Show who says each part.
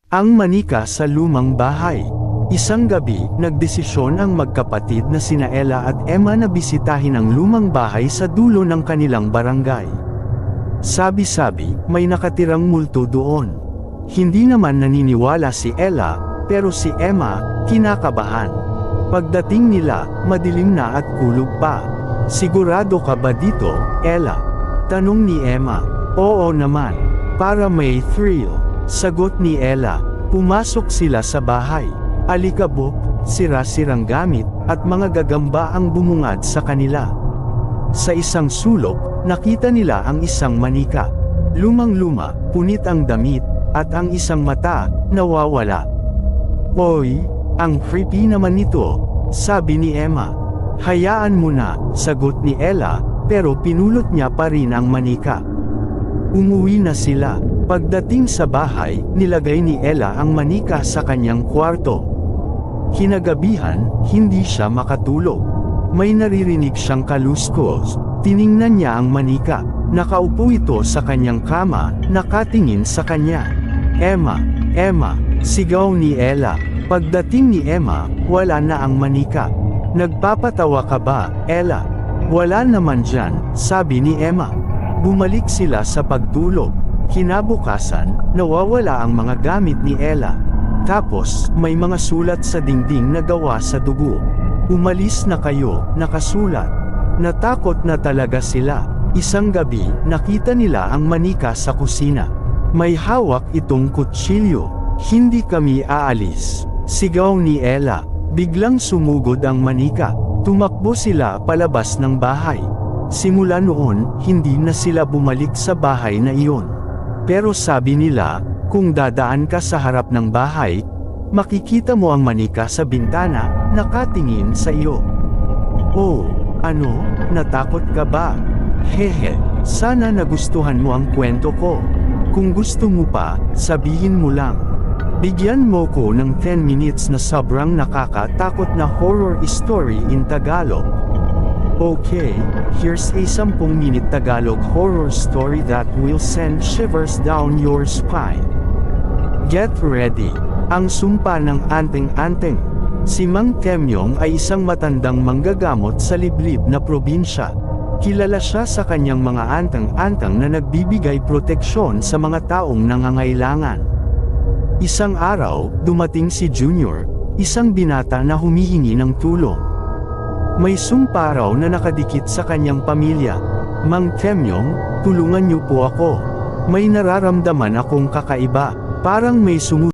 Speaker 1: Ang manika sa lumang bahay. Isang gabi, nagdesisyon ang magkapatid na sina Ella at Emma na bisitahin ang lumang bahay sa dulo ng kanilang barangay. Sabi-sabi, may nakatirang multo doon. Hindi naman naniniwala si Ella, pero si Emma, kinakabahan. Pagdating nila, madilim na at kulog pa. "Sigurado ka ba dito, Ella?" tanong ni Emma. "Oo naman. Para may thrill," sagot ni Ella. Pumasok sila sa bahay. Alikabok, sira-sirang gamit, at mga gagamba ang bumungad sa kanila. Sa isang sulok, nakita nila ang isang manika. Lumang-luma, punit ang damit, at ang isang mata, nawawala. "Oy, ang creepy naman nito," sabi ni Emma. "Hayaan mo na," sagot ni Ella, pero pinulot niya pa rin ang manika. Umuwi na sila. Pagdating sa bahay, nilagay ni Ella ang manika sa kanyang kwarto. Kinagabihan, hindi siya makatulog. May naririnig siyang kaluskos. Tiningnan niya ang manika. Nakaupo ito sa kanyang kama, nakatingin sa kanya. "Emma, Emma," sigaw ni Ella. Pagdating ni Emma, wala na ang manika. "Nagpapatawa ka ba, Ella?" "Wala naman dyan," sabi ni Emma. Bumalik sila sa pagtulog. Kinabukasan, nawawala ang mga gamit ni Ella. Tapos, may mga sulat sa dingding na gawa sa dugo. "Umalis na kayo," nakasulat. Natakot na talaga sila. Isang gabi, nakita nila ang manika sa kusina. May hawak itong kutsilyo. "Hindi kami aalis," sigaw ni Ella. Biglang sumugod ang manika. Tumakbo sila palabas ng bahay. Simula noon, hindi na sila bumalik sa bahay na iyon. Pero sabi nila, kung dadaan ka sa harap ng bahay, makikita mo ang manika sa bintana, nakatingin sa iyo. "Oh, ano, natakot ka ba?" "Hehe, sana nagustuhan mo ang kwento ko. Kung gusto mo pa, sabihin mo lang. Bigyan mo ko ng 10 minutes na sobrang nakakatakot na horror story in Tagalog." Okay, here's a 10-minute Tagalog horror story that will send shivers down your spine. Get ready! Ang sumpa ng anting-anting. Si Mang Temyong ay isang matandang manggagamot sa liblib na probinsya. Kilala siya sa kanyang mga antang-antang na nagbibigay proteksyon sa mga taong nangangailangan. Isang araw, dumating si Junior, isang binata na humihingi ng tulong. May sumpa raw na nakadikit sa kanyang pamilya. "Mang Temyong, tulungan niyo po ako. May nararamdaman akong kakaiba. Parang may